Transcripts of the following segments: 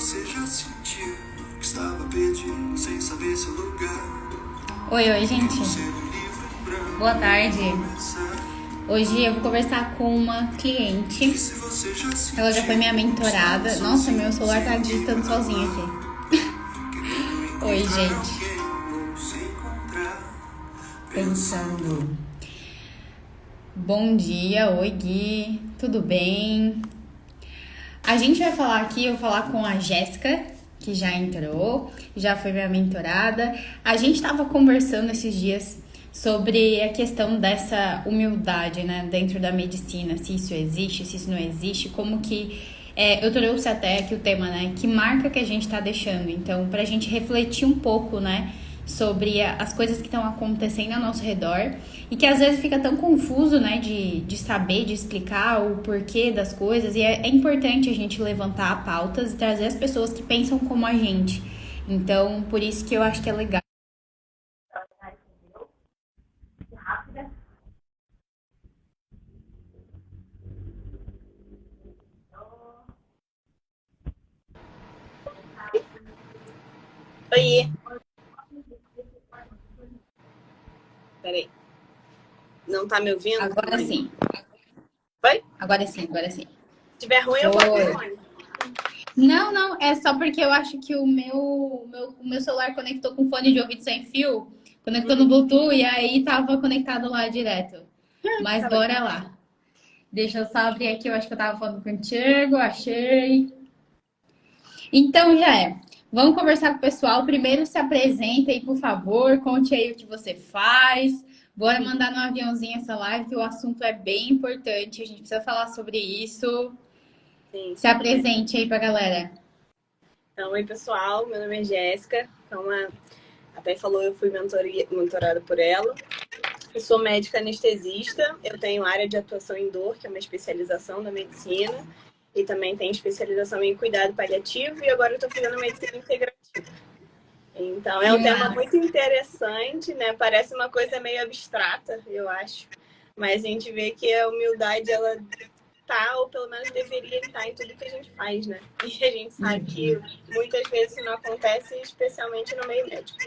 você já sentiu que estava perdido sem saber seu lugar? Oi, gente. Boa tarde. Hoje eu vou conversar com uma cliente. Ela já foi minha mentorada. Nossa, meu celular tá digitando sozinho aqui. Oi, gente. Pensando. Bom dia, oi Gui. Tudo bem? A gente vai falar aqui, eu vou falar com a Jéssica, que já entrou, já foi minha mentorada. A gente estava conversando esses dias sobre a questão dessa humildade, né, dentro da medicina, se isso existe, se isso não existe, como que... eu trouxe até aqui o tema, né, que marca que a gente está deixando. Então, para a gente refletir um pouco, né, sobre as coisas que estão acontecendo ao nosso redor e que às vezes fica tão confuso, né, de saber, de explicar o porquê das coisas, e é importante a gente levantar pautas e trazer as pessoas que pensam como a gente. Então, por isso que eu acho que é legal. Oi. Peraí. Não tá me ouvindo? Agora sim. Oi? Agora sim, agora sim. Se tiver ruim, eu boto o fone. Não, é só porque eu acho que o meu celular conectou com fone de ouvido sem fio, conectou no Bluetooth e aí tava conectado lá direto. Mas bora lá. Deixa eu só abrir aqui, eu acho que eu tava falando contigo, achei. Então já é. Vamos conversar com o pessoal. Primeiro se apresenta aí, por favor, conte aí o que você faz. Bora mandar no aviãozinho essa live, que o assunto é bem importante. A gente precisa falar sobre isso. Sim. Se apresente aí pra galera. Então, oi, pessoal. Meu nome é Jéssica. Então, até falou, eu fui mentorada por ela. Eu sou médica anestesista. Eu tenho área de atuação em dor, que é uma especialização da medicina. E também tenho especialização em cuidado paliativo. E agora eu estou fazendo medicina integrativa. Então, é um tema muito interessante, né? Parece uma coisa meio abstrata, eu acho. Mas a gente vê que a humildade, ela tá, ou pelo menos deveria estar em tudo que a gente faz, né? E a gente sabe que muitas vezes isso não acontece, especialmente no meio médico.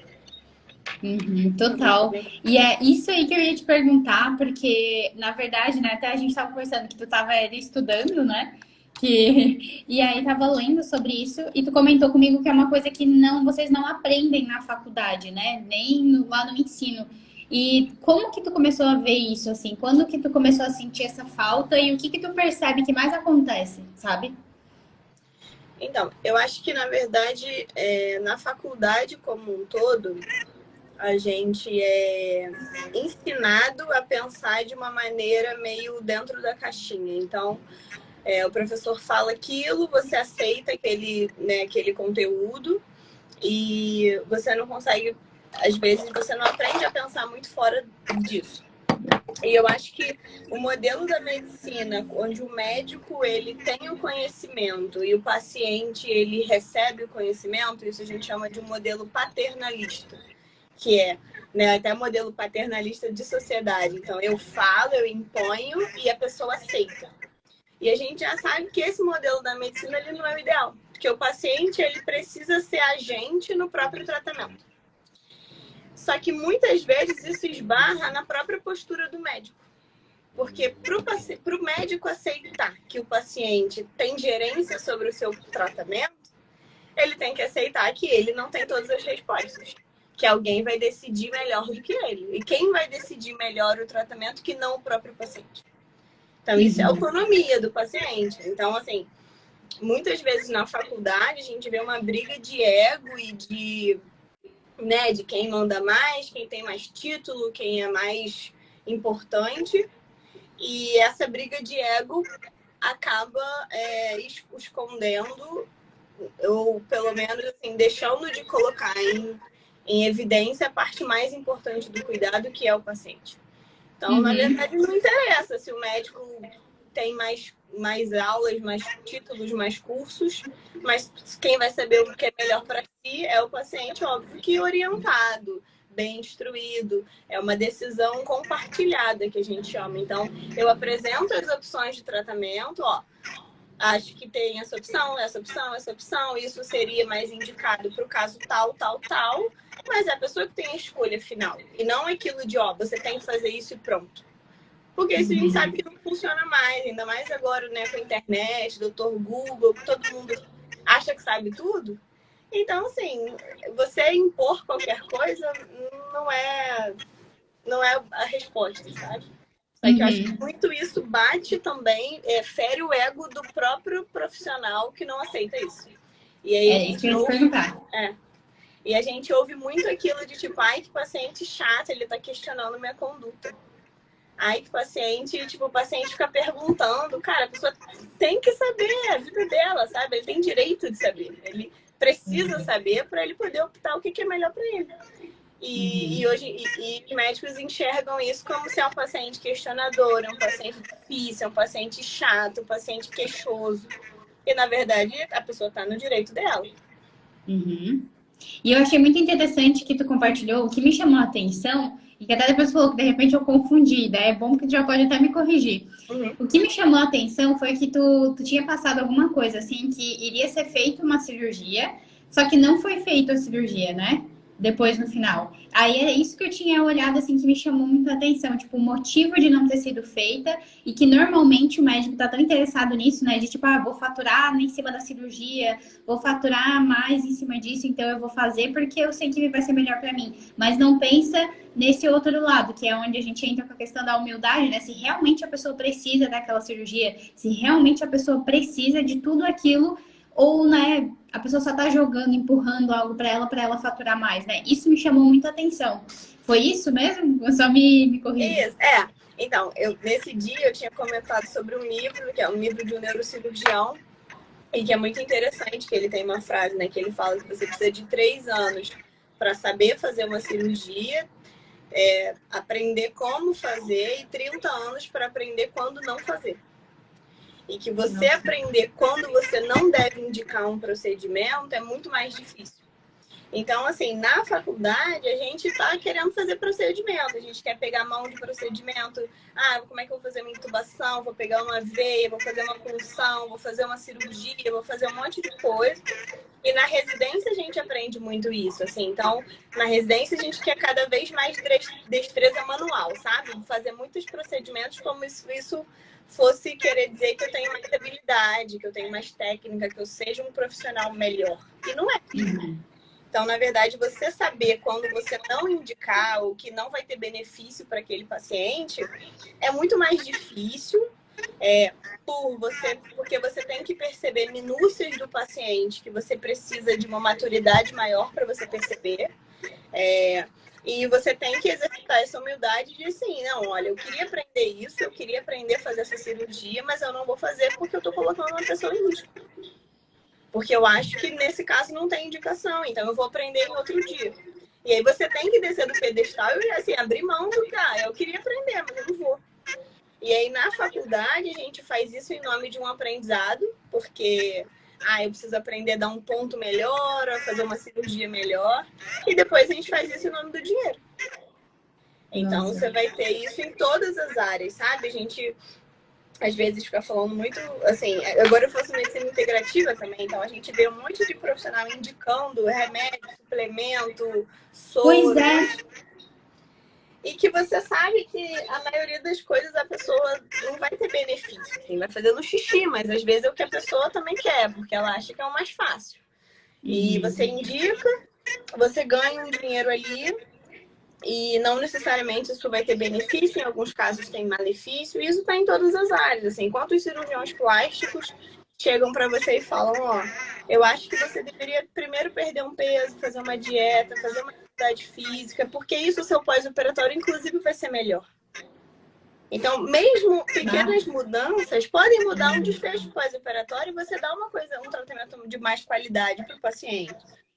Total. E é isso aí que eu ia te perguntar, porque, na verdade, né, até a gente estava conversando que tu estava estudando, né? E aí tava lendo sobre isso, e tu comentou comigo que é uma coisa que vocês não aprendem na faculdade, né? Nem lá no ensino. E como que tu começou a ver isso, assim? Quando que tu começou a sentir essa falta e o que tu percebe que mais acontece, sabe? Então, eu acho que, na verdade, na faculdade como um todo, a gente é ensinado a pensar de uma maneira meio dentro da caixinha. Então, o professor fala aquilo, você aceita aquele conteúdo e você não consegue, às vezes, você não aprende a pensar muito fora disso. E eu acho que o modelo da medicina, onde o médico ele tem o conhecimento e o paciente ele recebe o conhecimento, isso a gente chama de um modelo paternalista, que é, né, até modelo paternalista de sociedade. Então, eu falo, eu imponho e a pessoa aceita. E a gente já sabe que esse modelo da medicina ele não é o ideal, porque o paciente ele precisa ser agente no próprio tratamento. Só que muitas vezes isso esbarra na própria postura do médico. Porque para o médico aceitar que o paciente tem gerência sobre o seu tratamento, ele tem que aceitar que ele não tem todas as respostas. Que alguém vai decidir melhor do que ele. E quem vai decidir melhor o tratamento que não o próprio paciente? Então, isso é a autonomia do paciente. Então, assim, muitas vezes na faculdade a gente vê uma briga de ego e de quem manda mais, quem tem mais título, quem é mais importante. E essa briga de ego acaba escondendo, ou pelo menos assim, deixando de colocar em evidência a parte mais importante do cuidado, que é o paciente. Então, na verdade, não interessa se o médico tem mais aulas, mais títulos, mais cursos, mas quem vai saber o que é melhor para si é o paciente, óbvio que orientado, bem instruído. É uma decisão compartilhada que a gente chama. Então, eu apresento as opções de tratamento, acho que tem essa opção, essa opção, essa opção, isso seria mais indicado para o caso tal, tal, tal, mas é a pessoa que tem a escolha final. E não aquilo de, ó, você tem que fazer isso e pronto. Porque isso a gente sabe que não funciona mais, ainda mais agora, né, com a internet, doutor Google, que todo mundo acha que sabe tudo. Então, assim, você impor qualquer coisa não é a resposta, sabe? Só que eu acho que muito isso bate também, fere o ego do próprio profissional que não aceita isso. E aí Isso que eu ia te perguntar. E a gente ouve muito aquilo de tipo, ai, que paciente chato, ele tá questionando minha conduta. Ai, que paciente, tipo, o paciente fica perguntando, cara, a pessoa tem que saber a vida dela, sabe? Ele tem direito de saber. Ele precisa saber para ele poder optar o que é melhor para ele. E hoje os médicos enxergam isso como se é um paciente questionador, é um paciente difícil, é um paciente chato, um paciente queixoso. E, na verdade, a pessoa está no direito dela. E eu achei muito interessante que tu compartilhou, o que me chamou a atenção, e que até depois falou que de repente eu confundi, daí é bom que tu já pode até me corrigir. O que me chamou a atenção foi que tu tinha passado alguma coisa, assim, que iria ser feita uma cirurgia, só que não foi feita a cirurgia, né? Depois no final. Aí era isso que eu tinha olhado, assim, que me chamou muito a atenção, tipo, o motivo de não ter sido feita, e que normalmente o médico tá tão interessado nisso, né? De tipo, vou faturar em cima da cirurgia, vou faturar mais em cima disso, então eu vou fazer porque eu sei que vai ser melhor para mim. Mas não pensa nesse outro lado, que é onde a gente entra com a questão da humildade, né? Se realmente a pessoa precisa daquela cirurgia, se realmente a pessoa precisa de tudo aquilo, ou, né, a pessoa só tá jogando, empurrando algo para ela faturar mais, né? Isso me chamou muita atenção. Foi isso mesmo? Eu só me corrigi. Isso, Então, nesse dia eu tinha comentado sobre um livro, que é um livro de um neurocirurgião, e que é muito interessante, que ele tem uma frase, né, que ele fala que você precisa de 3 anos para saber fazer uma cirurgia, aprender como fazer, e 30 anos para aprender quando não fazer. E que você aprender quando você não deve indicar um procedimento é muito mais difícil. Então, assim, na faculdade, a gente está querendo fazer procedimento. A gente quer pegar a mão de procedimento. Como é que eu vou fazer uma intubação? Vou pegar uma veia, vou fazer uma punção, vou fazer uma cirurgia, vou fazer um monte de coisa. E na residência a gente aprende muito isso, assim. Então, na residência a gente quer cada vez mais destreza manual, sabe? Fazer muitos procedimentos como isso fosse querer dizer que eu tenho mais habilidade, que eu tenho mais técnica, que eu seja um profissional melhor. E não é. Então, na verdade, você saber quando você não indicar ou que não vai ter benefício para aquele paciente é muito mais difícil, porque você tem que perceber minúcias do paciente, que você precisa de uma maturidade maior para você perceber. E você tem que exercitar essa humildade de assim, não, olha, eu queria aprender isso, eu queria aprender a fazer essa cirurgia, mas eu não vou fazer porque eu estou colocando uma pessoa em risco. Porque eu acho que nesse caso não tem indicação, então eu vou aprender em outro dia. E aí você tem que descer do pedestal e assim, abrir mão do eu queria aprender, mas eu não vou. E aí na faculdade a gente faz isso em nome de um aprendizado, porque eu preciso aprender a dar um ponto melhor, a fazer uma cirurgia melhor, e depois a gente faz isso em nome do dinheiro. Então você vai ter isso em todas as áreas, sabe? A gente às vezes fica falando muito, assim, agora eu faço medicina integrativa também, então a gente vê um monte de profissional indicando remédio, suplemento, soro. Pois é. E que você sabe que a maioria das coisas a pessoa não vai ter benefício, assim, vai fazer no xixi, mas às vezes é o que a pessoa também quer, porque ela acha que é o mais fácil. E você indica, você ganha um dinheiro ali, e não necessariamente isso vai ter benefício, em alguns casos tem malefício, e isso está em todas as áreas. Assim, enquanto os cirurgiões plásticos chegam para você e falam, eu acho que você deveria primeiro perder um peso, fazer uma dieta, fazer uma atividade física, porque isso o seu pós-operatório, inclusive, vai ser melhor. Então, mesmo pequenas mudanças podem mudar um desfecho pós-operatório e você dá um tratamento de mais qualidade para o paciente.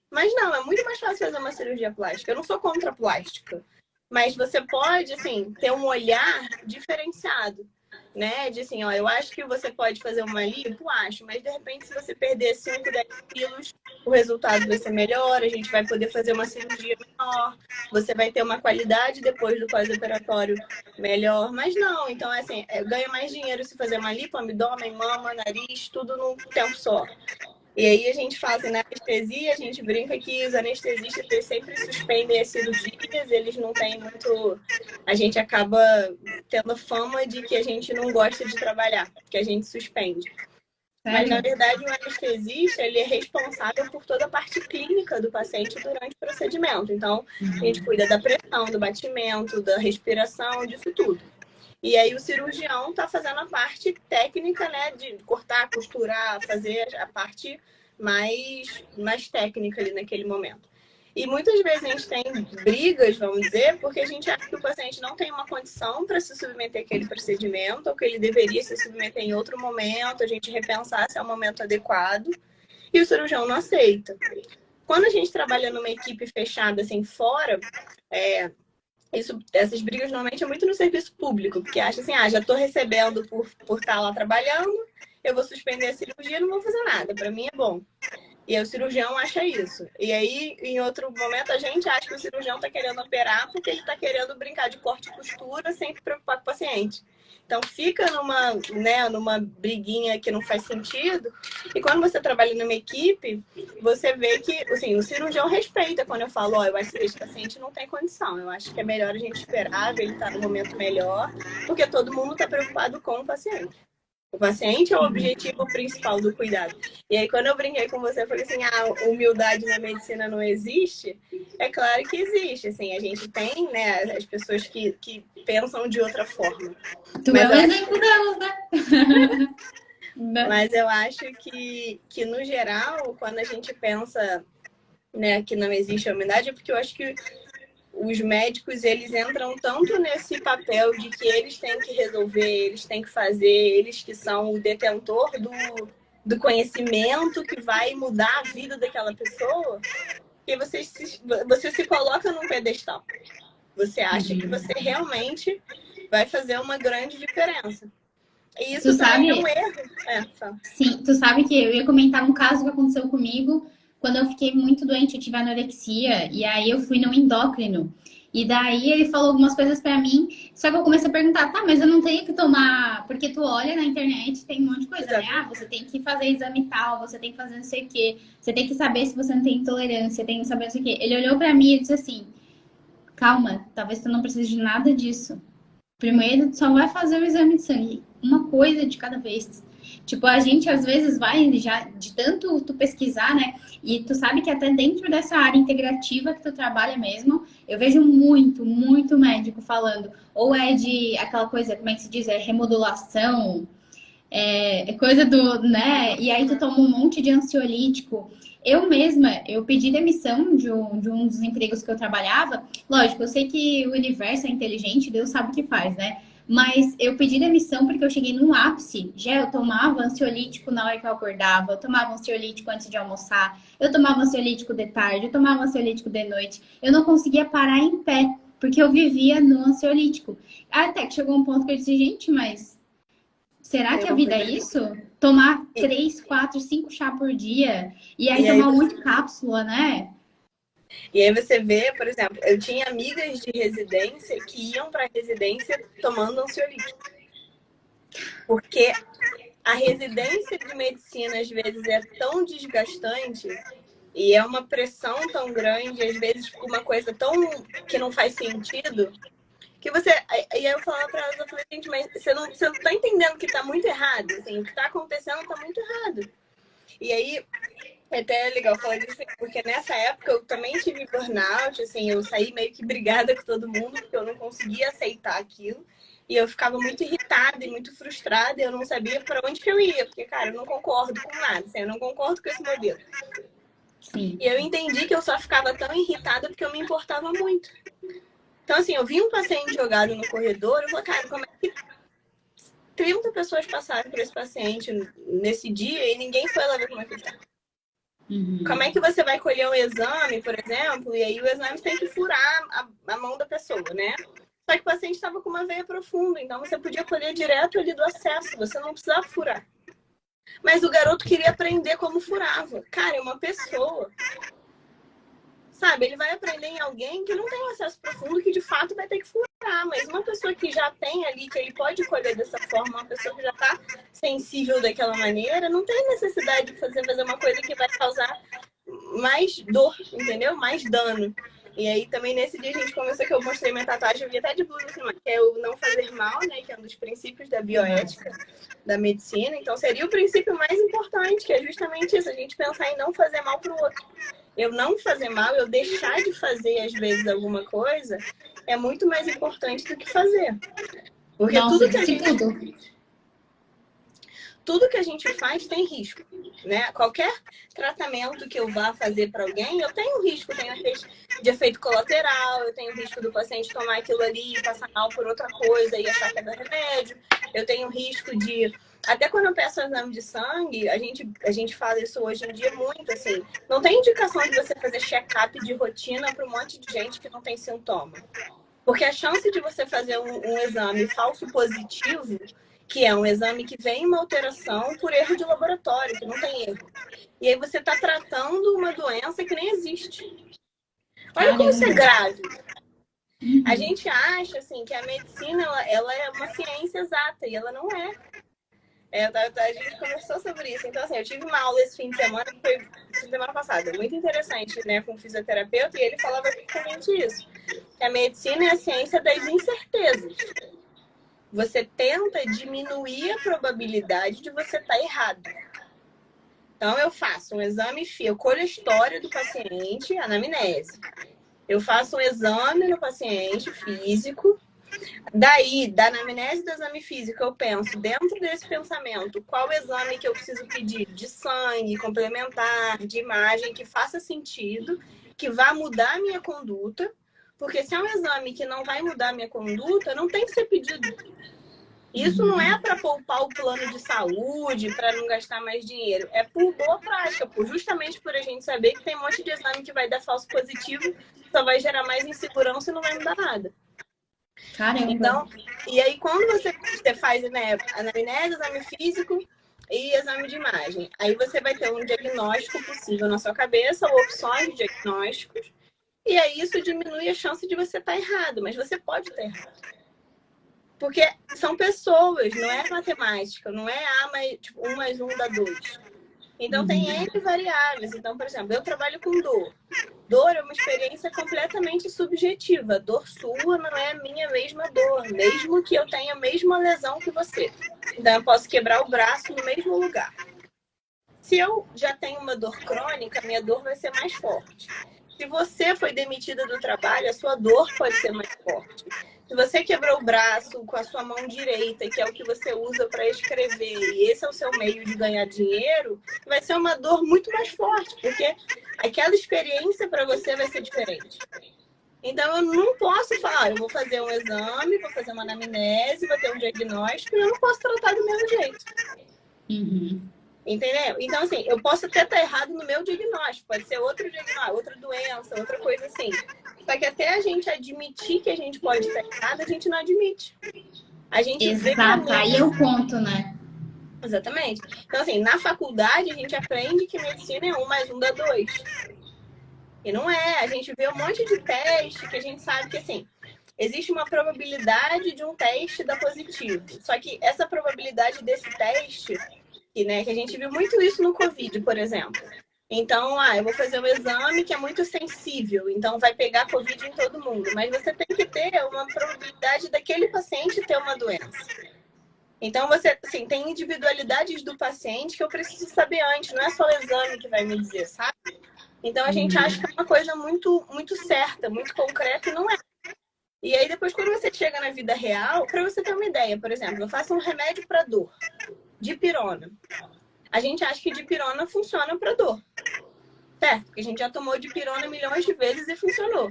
Mas não, é muito mais fácil fazer uma cirurgia plástica. Eu não sou contra a plástica. Mas você pode, assim, ter um olhar diferenciado. né? De assim, ó, eu acho que você pode fazer uma lipo, acho, mas de repente se você perder 5, 10 quilos, o resultado vai ser melhor, a gente vai poder fazer uma cirurgia menor, você vai ter uma qualidade depois do pós-operatório melhor, mas não, então assim, ganha mais dinheiro se fazer uma lipo, abdômen, mama, nariz, tudo num tempo só. E aí a gente fala assim, na anestesia, a gente brinca que os anestesistas eles sempre suspendem as cirurgias, eles não têm muito... A gente acaba tendo fama de que a gente não gosta de trabalhar, que a gente suspende. Mas, na Sério? verdade, o anestesista ele é responsável por toda a parte clínica do paciente durante o procedimento. Então, a gente cuida da pressão, do batimento, da respiração, disso tudo. E aí o cirurgião está fazendo a parte técnica, né? De cortar, costurar, fazer a parte mais técnica ali naquele momento. E muitas vezes a gente tem brigas, vamos dizer, porque a gente acha que o paciente não tem uma condição para se submeter àquele procedimento, ou que ele deveria se submeter em outro momento, a gente repensar se é o momento adequado, e o cirurgião não aceita. Quando a gente trabalha numa equipe fechada, assim, fora, essas brigas normalmente é muito no serviço público, porque acha assim, já estou recebendo por estar lá trabalhando, eu vou suspender a cirurgia e não vou fazer nada, para mim é bom. E aí o cirurgião acha isso. E aí, em outro momento, a gente acha que o cirurgião está querendo operar porque ele está querendo brincar de corte e costura sem se preocupar com o paciente. Então fica numa briguinha que não faz sentido. E quando você trabalha numa equipe, você vê que assim, o cirurgião respeita quando eu falo, eu acho que esse paciente não tem condição. Eu acho que é melhor a gente esperar, ver ele estar no momento melhor, porque todo mundo está preocupado com o paciente. O paciente é o objetivo principal do cuidado. E aí, quando eu brinquei com você, eu falei assim, humildade na medicina não existe. É claro que existe, assim, a gente tem, né, as pessoas que pensam de outra forma. Tu Mas é um exemplo delas, né? Mas eu acho que, no geral, quando a gente pensa, né, que não existe humildade, é porque eu acho que os médicos, eles entram tanto nesse papel de que eles têm que resolver, eles têm que fazer, eles que são o detentor do conhecimento que vai mudar a vida daquela pessoa, que você se coloca num pedestal. Você acha que você realmente vai fazer uma grande diferença. E isso também é um erro. Sim, tu sabe que eu ia comentar um caso que aconteceu comigo quando eu fiquei muito doente, eu tive anorexia, e aí eu fui no endócrino. E daí ele falou algumas coisas pra mim, só que eu comecei a perguntar, tá, mas eu não tenho que tomar, porque tu olha na internet, tem um monte de coisa, né? Você tem que fazer exame tal, você tem que fazer não sei o quê, você tem que saber se você não tem intolerância, tem que saber não sei o quê. Ele olhou pra mim e disse assim, calma, talvez tu não precise de nada disso. Primeiro, tu só vai fazer o exame de sangue, uma coisa de cada vez. Tipo, a gente às vezes vai já de tanto tu pesquisar, né? E tu sabe que até dentro dessa área integrativa que tu trabalha mesmo, eu vejo muito médico falando, ou é de aquela coisa, como é que se diz? É remodulação, é coisa do, né? E aí tu toma um monte de ansiolítico. Eu mesma, eu pedi demissão de um dos empregos que eu trabalhava. Lógico, eu sei que o universo é inteligente, Deus sabe o que faz, né? Mas eu pedi demissão porque eu cheguei num ápice. Já eu tomava ansiolítico na hora que eu acordava, eu tomava ansiolítico antes de almoçar, eu tomava ansiolítico de tarde, eu tomava ansiolítico de noite. Eu não conseguia parar em pé, porque eu vivia no ansiolítico. Até que chegou um ponto que eu disse, gente, mas será que a vida é isso? Tomar 3, 4, 5 chá por dia e aí tomar muito cápsula, né? E aí você vê, por exemplo, eu tinha amigas de residência que iam para residência tomando ansiolítico. Porque a residência de medicina, às vezes, é tão desgastante e é uma pressão tão grande, às vezes, uma coisa tão que não faz sentido, que você... E aí eu falava para elas, eu falei, gente, mas você não tá entendendo que tá muito errado? Assim, o que tá acontecendo tá muito errado. E aí... É até legal falar disso, porque nessa época eu também tive burnout, assim, eu saí meio que brigada com todo mundo, porque eu não conseguia aceitar aquilo. E eu ficava muito irritada e muito frustrada, e eu não sabia para onde que eu ia, porque, cara, eu não concordo com nada, assim, eu não concordo com esse modelo. Sim. E eu entendi que eu só ficava tão irritada porque eu me importava muito. Então, assim, eu vi um paciente jogado no corredor, eu falei, cara, como é que 30 pessoas passaram por esse paciente nesse dia e ninguém foi lá ver como é que ele tá? Como é que você vai colher um exame, por exemplo, e aí o exame tem que furar a mão da pessoa, né? Só que o paciente estava com uma veia profunda, então você podia colher direto ali do acesso, você não precisava furar. Mas o garoto queria aprender como furava. Cara, é uma pessoa. Sabe, ele vai aprender em alguém que não tem um acesso profundo, que de fato vai ter que furar. Mas uma pessoa que já tem ali, que ele pode colher dessa forma, uma pessoa que já está sensível daquela maneira, não tem necessidade de fazer uma coisa que vai causar mais dor, entendeu? Mais dano. E aí também nesse dia a gente começou, que eu mostrei minha tatuagem, eu vi até de blusa, que é o não fazer mal, né? Que é um dos princípios da bioética, da medicina. Então seria o princípio mais importante, que é justamente isso, a gente pensar em não fazer mal para o outro. Eu não fazer mal, eu deixar de fazer às vezes alguma coisa, é muito mais importante do que fazer. Porque Nossa, tudo que a gente faz tem risco, né? Qualquer tratamento que eu vá fazer para alguém, eu tenho risco, tenho risco de efeito colateral, eu tenho risco do paciente tomar aquilo ali e passar mal por outra coisa e achar que é do remédio, eu tenho risco de... Até quando eu peço exame de sangue, a gente fala isso hoje em dia muito, assim, não tem indicação de você fazer check-up de rotina para um monte de gente que não tem sintoma. Porque a chance de você fazer um exame falso positivo, que é um exame que vem uma alteração por erro de laboratório, que não tem erro. E aí você está tratando uma doença que nem existe. Olha como isso é grave. A gente acha assim, que a medicina ela é uma ciência exata, e ela não é. A gente conversou sobre isso. Então, assim, eu tive uma aula esse fim de semana, que foi semana passada, muito interessante, né, com um fisioterapeuta, e ele falava exatamente isso. Que a medicina é a ciência das incertezas. Você tenta diminuir a probabilidade de você estar errado. Então, eu faço um exame físico, eu colho a história do paciente, anamnese. Eu faço um exame no paciente físico. Daí, da anamnese do exame físico, eu penso, dentro desse pensamento, qual exame que eu preciso pedir de sangue, complementar, de imagem, que faça sentido, que vá mudar a minha conduta. Porque se é um exame que não vai mudar a minha conduta, não tem que ser pedido. Isso não é para poupar o plano de saúde, para não gastar mais dinheiro. É por boa prática, justamente por a gente saber que tem um monte de exame que vai dar falso positivo, só vai gerar mais insegurança e não vai mudar nada. Caramba. Então, e aí quando você faz, né, anamnese, exame físico e exame de imagem, aí você vai ter um diagnóstico possível na sua cabeça, ou opções de diagnósticos, e aí isso diminui a chance de você estar errado, mas você pode estar errado. Porque são pessoas, não é matemática, não é tipo, 1 mais 1 dá 2. Então tem N variáveis. Então, por exemplo, eu trabalho com dor. Dor é uma experiência completamente subjetiva. Dor sua não é a minha mesma dor, mesmo que eu tenha a mesma lesão que você. Então eu posso quebrar o braço no mesmo lugar. Se eu já tenho uma dor crônica, minha dor vai ser mais forte. Se você foi demitida do trabalho, a sua dor pode ser mais forte. Se você quebrou o braço com a sua mão direita, que é o que você usa para escrever, e esse é o seu meio de ganhar dinheiro, vai ser uma dor muito mais forte, porque aquela experiência para você vai ser diferente. Então, eu não posso falar, eu vou fazer um exame, vou fazer uma anamnese, vou ter um diagnóstico, e eu não posso tratar do mesmo jeito. Entendeu? Então, assim, eu posso até estar errado no meu diagnóstico, pode ser outro diagnóstico, outra doença, outra coisa assim. Só que até a gente admitir que a gente pode estar errado, a gente não admite. A gente Exato, aí é o ponto, né? Exatamente. Então, assim, na faculdade a gente aprende que medicina é 1 mais 1 dá 2. E não é. A gente vê um monte de teste que a gente sabe que, assim, existe uma probabilidade de um teste dar positivo. Só que essa probabilidade desse teste, né, que a gente viu muito isso no Covid, por exemplo. Então, eu vou fazer um exame que é muito sensível, então vai pegar Covid em todo mundo. Mas você tem que ter uma probabilidade daquele paciente ter uma doença. Então, você, assim, tem individualidades do paciente que eu preciso saber antes, não é só o exame que vai me dizer, sabe? Então, a gente acha que é uma coisa muito, muito certa, muito concreta, e não é. E aí, depois, quando você chega na vida real, para você ter uma ideia, por exemplo, eu faço um remédio para dor, dipirona. A gente acha que dipirona funciona para dor, certo? Porque a gente já tomou dipirona milhões de vezes e funcionou.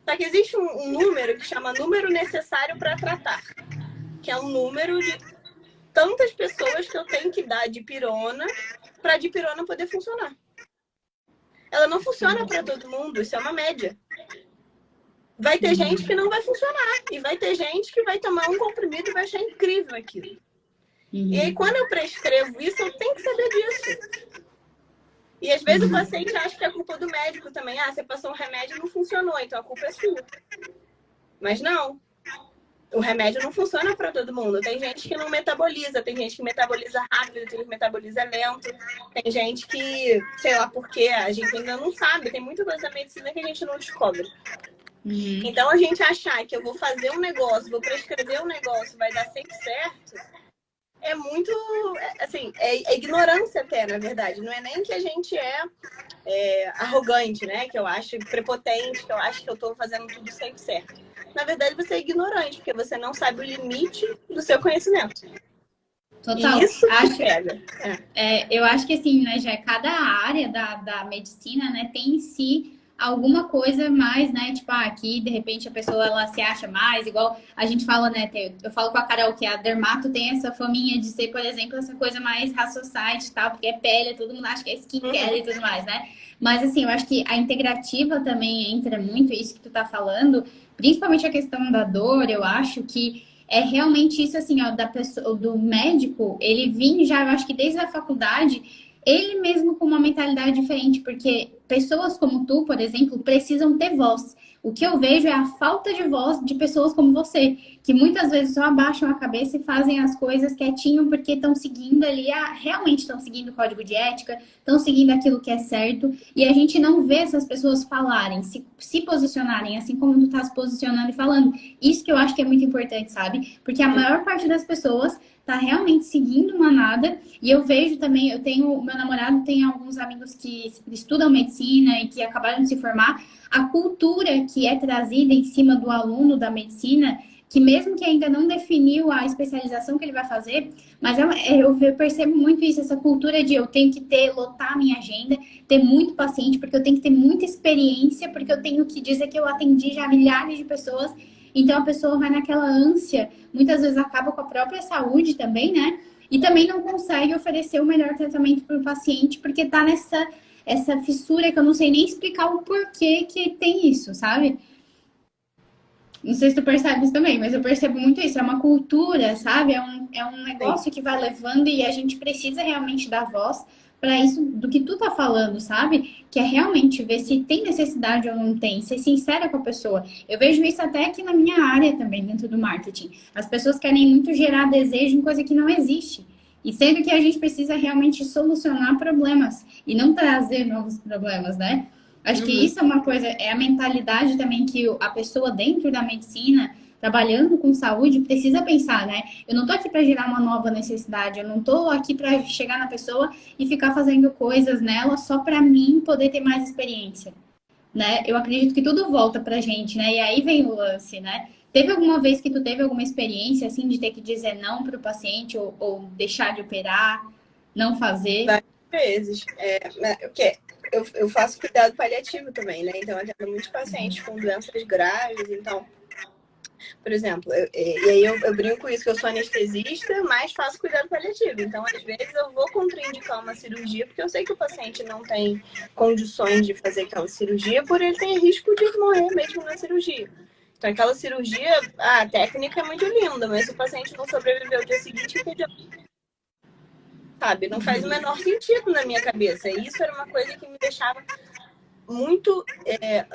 Só que existe um número que chama número necessário para tratar, que é um número de tantas pessoas que eu tenho que dar dipirona para a dipirona poder funcionar. Ela não funciona para todo mundo, isso é uma média. vai ter gente que não vai funcionar. E vai ter gente que vai tomar um comprimido e vai achar incrível aquilo. E aí, quando eu prescrevo isso, eu tenho que saber disso. E às vezes o paciente acha que é culpa do médico também. Ah, você passou um remédio e não funcionou, então a culpa é sua. Mas não. O remédio não funciona para todo mundo. Tem gente que não metaboliza, tem gente que metaboliza rápido, tem gente que metaboliza lento. Tem gente que, sei lá por quê, a gente ainda não sabe. Tem muita coisa da medicina que a gente não descobre. Então, a gente achar que eu vou fazer um negócio, vou prescrever um negócio, vai dar sempre certo, é muito, assim, é ignorância até, na verdade. Não é nem que a gente é arrogante, né? Que eu acho prepotente, que eu acho que eu tô fazendo tudo sempre certo. Na verdade, você é ignorante, porque você não sabe o limite do seu conhecimento. Total. E isso que pega. Eu acho que assim, né, já cada área da medicina, né, tem em si alguma coisa mais, né, tipo, aqui de repente a pessoa ela se acha mais, igual a gente fala, né, eu falo com a Carol que a dermato tem essa faminha de ser, por exemplo, essa coisa mais raça society e tal, porque é pele, todo mundo acha que é skincare e tudo mais, né? Mas assim, eu acho que a integrativa também entra muito, isso que tu tá falando, principalmente a questão da dor, eu acho que é realmente isso, assim, ó, da pessoa, do médico, ele vinha já, eu acho que desde a faculdade, ele mesmo com uma mentalidade diferente, porque pessoas como tu, por exemplo, precisam ter voz. O que eu vejo é a falta de voz de pessoas como você, que muitas vezes só abaixam a cabeça e fazem as coisas quietinho porque estão seguindo ali, realmente estão seguindo o código de ética, estão seguindo aquilo que é certo, e a gente não vê essas pessoas falarem, se posicionarem, assim como tu tá se posicionando e falando. Isso que eu acho que é muito importante, sabe? Porque a maior parte das pessoas tá realmente seguindo manada, e eu vejo também, meu namorado tem alguns amigos que estudam medicina e que acabaram de se formar, a cultura que é trazida em cima do aluno da medicina, que mesmo que ainda não definiu a especialização que ele vai fazer, mas eu percebo muito isso, essa cultura de eu tenho que lotar a minha agenda, ter muito paciente, porque eu tenho que ter muita experiência, porque eu tenho que dizer que eu atendi já milhares de pessoas. Então a pessoa vai naquela ânsia, muitas vezes acaba com a própria saúde também, né? E também não consegue oferecer o melhor tratamento para o paciente, porque tá essa fissura que eu não sei nem explicar o porquê que tem isso, sabe? Não sei se tu percebe isso também, mas eu percebo muito isso. É uma cultura, sabe? É um negócio que vai levando e a gente precisa realmente dar voz para isso do que tu tá falando, sabe? Que é realmente ver se tem necessidade ou não tem, ser sincera com a pessoa. Eu vejo isso até aqui na minha área também, dentro do marketing. As pessoas querem muito gerar desejo em coisa que não existe. E sendo que a gente precisa realmente solucionar problemas e não trazer novos problemas, né? Acho que isso é uma coisa, é a mentalidade também que a pessoa dentro da medicina, trabalhando com saúde, precisa pensar, né? Eu não tô aqui para gerar uma nova necessidade, eu não tô aqui para chegar na pessoa e ficar fazendo coisas nela só para mim poder ter mais experiência, né? Eu acredito que tudo volta pra gente, né? E aí vem o lance, né? Teve alguma vez que tu teve alguma experiência, assim, de ter que dizer não pro paciente ou deixar de operar, não fazer? Várias vezes. O quê? Eu faço cuidado paliativo também, né? Então, eu atendo muitos pacientes com doenças graves. Então, por exemplo, eu brinco com isso, que eu sou anestesista, mas faço cuidado paliativo. Então, às vezes, eu vou contraindicar uma cirurgia, porque eu sei que o paciente não tem condições de fazer aquela cirurgia, por ele ter risco de morrer mesmo na cirurgia. Então, aquela cirurgia, a técnica é muito linda, mas se o paciente não sobreviveu o dia seguinte, que adianta? Sabe? Não faz o menor sentido na minha cabeça. E isso era uma coisa que me deixava muito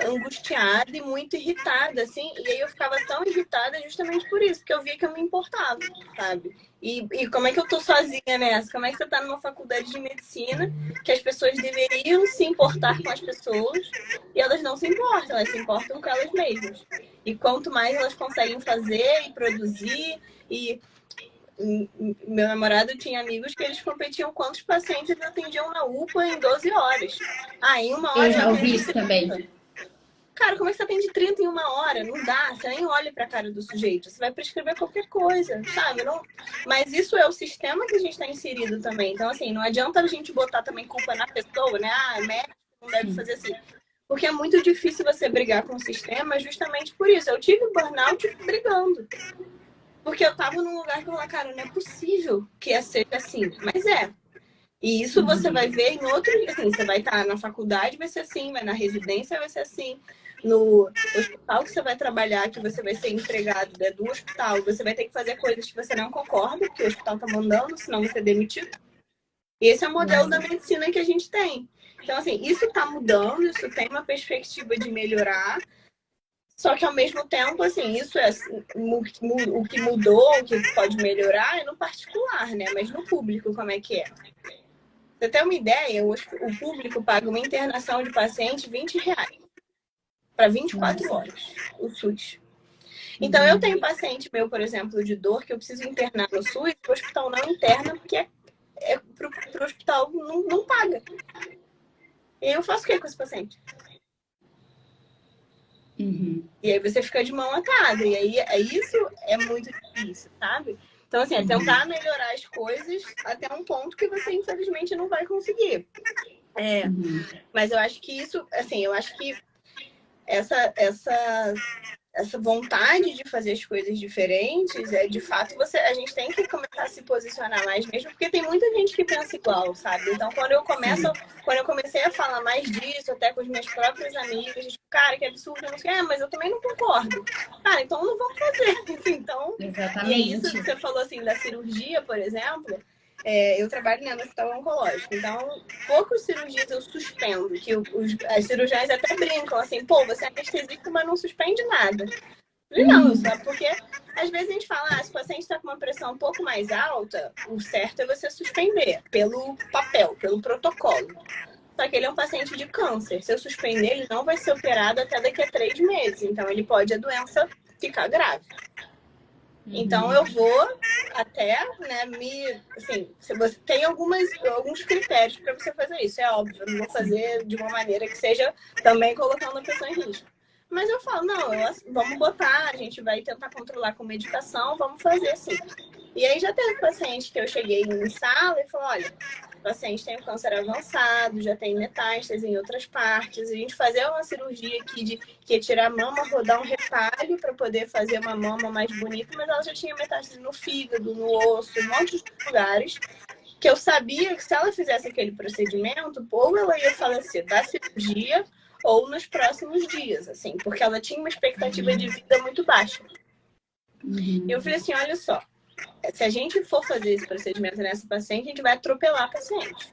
angustiada e muito irritada, assim. E aí eu ficava tão irritada justamente por isso, porque eu via que eu me importava, sabe? E como é que eu tô sozinha nessa? Como é que você tá numa faculdade de medicina que as pessoas deveriam se importar com as pessoas e elas não se importam, elas se importam com elas mesmas. E quanto mais elas conseguem fazer e produzir e... Meu namorado tinha amigos que eles competiam quantos pacientes eles atendiam na UPA em 12 horas. Em uma hora Eu já ouvi isso também. Cara, como é que você atende 30 em uma hora? Não dá, você nem olha pra cara do sujeito. Você vai prescrever qualquer coisa, sabe? Não... Mas isso é o sistema que a gente está inserido também. Então, assim, não adianta a gente botar também culpa na pessoa, né? Médico não deve fazer assim. Porque é muito difícil você brigar com o sistema justamente por isso. Eu tive burnout brigando. Porque eu tava num lugar que eu falava, cara, não é possível que seja assim. Mas é. E isso você vai ver em outro... Assim, você vai estar na faculdade, vai ser assim. Vai na residência, vai ser assim. No hospital que você vai trabalhar, que você vai ser empregado, né, do hospital, você vai ter que fazer coisas que você não concorda, que o hospital tá mandando, senão você é demitido. E esse é o modelo da medicina que a gente tem. Então, assim, isso tá mudando, isso tem uma perspectiva de melhorar, só que ao mesmo tempo, assim, isso é o que mudou, o que pode melhorar é no particular, né? Mas no público, como é que é? Você tem uma ideia, o público paga uma internação de paciente R$ 20 para 24 horas, o SUS. Então, eu tenho paciente meu, por exemplo, de dor, que eu preciso internar no SUS, o hospital não interna, porque pro hospital não paga. E aí eu faço o que com esse paciente? E aí você fica de mão atada. E aí isso é muito difícil, sabe? Então, assim, é tentar melhorar as coisas até um ponto que você, infelizmente, não vai conseguir. Mas eu acho que isso, assim, eu acho que essa vontade de fazer as coisas diferentes, de fato, a gente tem que começar a se posicionar mais mesmo, porque tem muita gente que pensa igual, sabe? Então, quando eu comecei a falar mais disso, até com os meus próprios amigos, tipo, cara, que absurdo, eu não sei, mas eu também não concordo. Cara, então não vamos fazer. Então, Exatamente. E é isso que você falou, assim, da cirurgia, por exemplo. Eu trabalho, né, no hospital oncológico, então poucas cirurgias eu suspendo, que as cirurgiões até brincam assim, pô, você é anestesista, mas não suspende nada. Não, sabe? Porque às vezes a gente fala, se o paciente está com uma pressão um pouco mais alta, o certo é você suspender, pelo papel, pelo protocolo. Só que ele é um paciente de câncer. Se eu suspender, ele não vai ser operado até daqui a 3 meses. Então, ele pode a doença ficar grave. Então, eu vou até, né, assim, você tem alguns critérios para você fazer isso. É óbvio, eu não vou fazer de uma maneira que seja também colocando a pessoa em risco. Mas eu falo, não, vamos botar, a gente vai tentar controlar com medicação, vamos fazer assim. E aí já teve paciente que eu cheguei em sala e falou, olha, o paciente tem um câncer avançado, já tem metástase em outras partes, a gente fazer uma cirurgia aqui que é tirar a mama, rodar um retalho para poder fazer uma mama mais bonita, mas ela já tinha metástase no fígado, no osso, em um monte de lugares, que eu sabia que se ela fizesse aquele procedimento, ou ela ia falecer da cirurgia, ou nos próximos dias, assim, porque ela tinha uma expectativa de vida muito baixa. E eu falei assim, olha só, se a gente for fazer esse procedimento nessa paciente, a gente vai atropelar a paciente.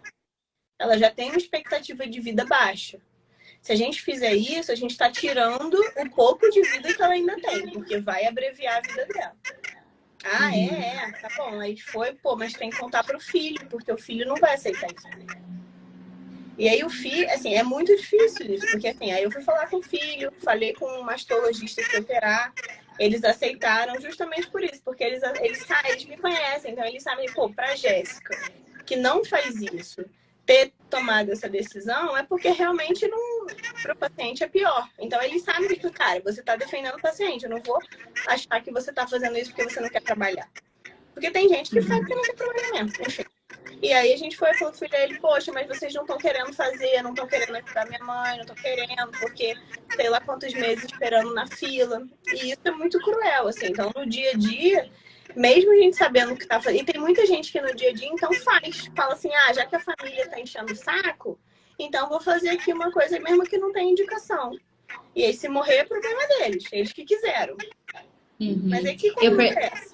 Ela já tem uma expectativa de vida baixa. Se a gente fizer isso, a gente está tirando o pouco de vida que ela ainda tem, porque vai abreviar a vida dela. Tá bom. Aí foi, mas tem que contar para o filho, porque o filho não vai aceitar isso. E aí o filho, assim, é muito difícil isso, porque assim, aí eu fui falar com o filho, falei com um mastologista que operar, eles aceitaram justamente por isso, porque eles me conhecem, então eles sabem, pra Jéssica, que não faz isso, ter tomado essa decisão é porque realmente para o paciente é pior. Então eles sabem que, cara, você tá defendendo o paciente, eu não vou achar que você tá fazendo isso porque você não quer trabalhar. Porque tem gente que faz porque não quer trabalhar mesmo, enfim. E aí a gente foi e falou pro filho dele, poxa, mas vocês não estão querendo fazer, não estão querendo ajudar minha mãe, não estão querendo, porque sei lá quantos meses esperando na fila. E isso é muito cruel, assim. Então, no dia a dia, mesmo a gente sabendo o que tá fazendo, e tem muita gente que no dia a dia, então fala assim, já que a família tá enchendo o saco, então vou fazer aqui uma coisa mesmo que não tem indicação. E aí, se morrer, é problema deles, eles que quiseram. Mas é que acontece.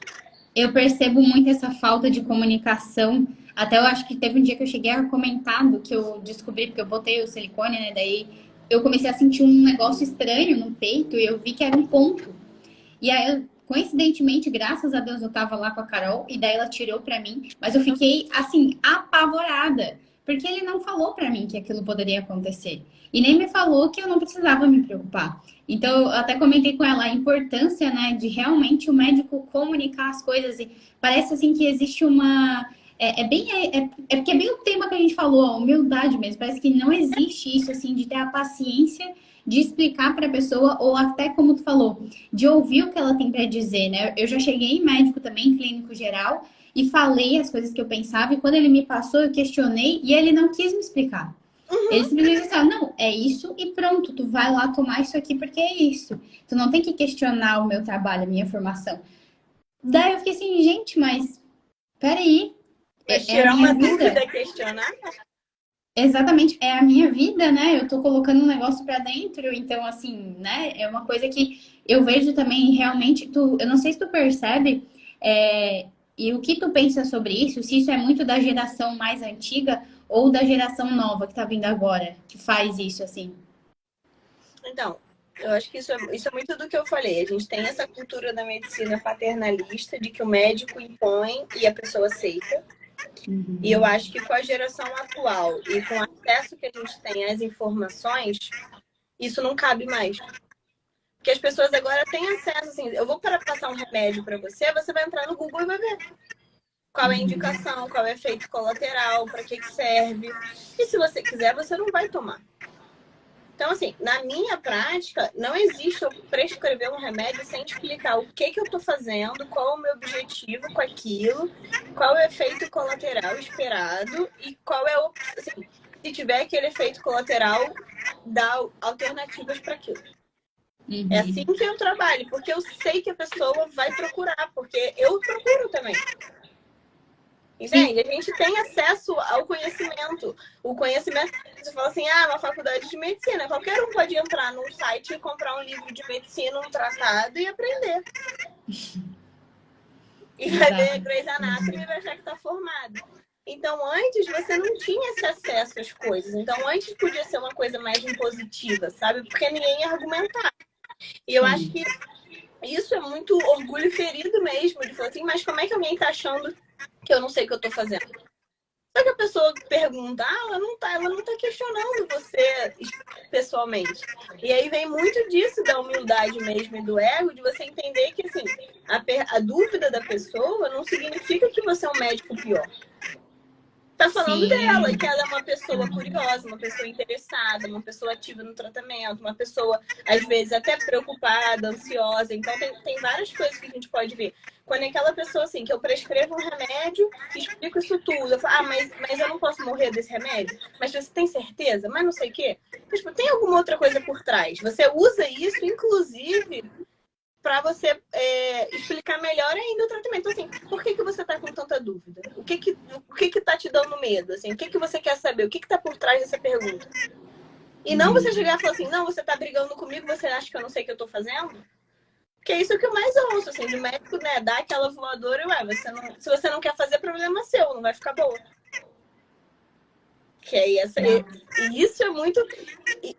Eu percebo muito essa falta de comunicação. Até eu acho que teve um dia que eu cheguei a comentar do que eu descobri, porque eu botei o silicone, né? Daí eu comecei a sentir um negócio estranho no peito e eu vi que era um ponto. E aí, coincidentemente, graças a Deus, eu tava lá com a Carol e daí ela tirou pra mim. Mas eu fiquei, assim, apavorada. Porque ele não falou pra mim que aquilo poderia acontecer. E nem me falou que eu não precisava me preocupar. Então, eu até comentei com ela a importância, né, de realmente o médico comunicar as coisas. E parece, assim, que existe uma... porque é bem o tema que a gente falou, a humildade mesmo. Parece que não existe isso, assim, de ter a paciência de explicar para a pessoa, ou até, como tu falou, de ouvir o que ela tem para dizer, né? Eu já cheguei em médico também, clínico geral, e falei as coisas que eu pensava, e quando ele me passou, eu questionei, e ele não quis me explicar. Ele simplesmente disse, não, é isso e pronto, tu vai lá tomar isso aqui porque é isso. Tu não tem que questionar o meu trabalho, a minha formação. Daí eu fiquei assim, gente, mas peraí. Mas tirar uma dúvida e questionar? exatamente, é a minha vida, né? Eu tô colocando um negócio pra dentro, então, assim, né? É uma coisa que eu vejo também realmente. Eu não sei se tu percebe, e o que tu pensa sobre isso, se isso é muito da geração mais antiga ou da geração nova que tá vindo agora, que faz isso, assim. Então, eu acho que isso é muito do que eu falei. A gente tem essa cultura da medicina paternalista de que o médico impõe e a pessoa aceita. E eu acho que com a geração atual e com o acesso que a gente tem às informações, isso não cabe mais. Porque as pessoas agora têm acesso, assim, eu vou para passar um remédio para você, você vai entrar no Google e vai ver qual é a indicação, qual é o efeito colateral, para que serve. E se você quiser, você não vai tomar. Então, assim, na minha prática, não existe eu prescrever um remédio sem explicar o que eu estou fazendo, qual é o meu objetivo com aquilo, qual é o efeito colateral esperado e qual é o. Assim, se tiver aquele efeito colateral, dá alternativas para aquilo. É assim que eu trabalho, porque eu sei que a pessoa vai procurar, porque eu procuro também. Entende? A gente tem acesso ao conhecimento. O conhecimento, você fala assim, uma faculdade de medicina. Qualquer um pode entrar num site e comprar um livro de medicina, um tratado e aprender. E vai ver Grey's Anatomy e vai achar que está formado. Então, antes você não tinha esse acesso às coisas. Então, antes podia ser uma coisa mais impositiva, sabe? Porque ninguém ia argumentar. E eu acho que isso é muito orgulho ferido mesmo, de falar assim, mas como é que alguém está achando que eu não sei o que eu estou fazendo? Só que a pessoa pergunta, ela não tá questionando você pessoalmente. E aí vem muito disso, da humildade mesmo e do ego, de você entender que, assim, a dúvida da pessoa não significa que você é um médico pior. Tá falando dela, que ela é uma pessoa curiosa, uma pessoa interessada, uma pessoa ativa no tratamento, uma pessoa, às vezes, até preocupada, ansiosa. Então, tem várias coisas que a gente pode ver. Quando é aquela pessoa, assim, que eu prescrevo um remédio, explico isso tudo. Eu falo, mas eu não posso morrer desse remédio? Mas você tem certeza? Mas não sei o quê. Mas, tipo, tem alguma outra coisa por trás? Você usa isso, inclusive, para você explicar melhor ainda o tratamento. Então, assim, por que você está com tanta dúvida? O que tá te dando medo? Assim, o que você quer saber? O que está por trás dessa pergunta? E não você chegar e falar assim, não, você está brigando comigo, você acha que eu não sei o que eu estou fazendo? Que é isso que eu mais ouço, assim, do médico, né, dar aquela voadora e, se você não quer fazer, problema seu, não vai ficar boa. Que é e isso é muito.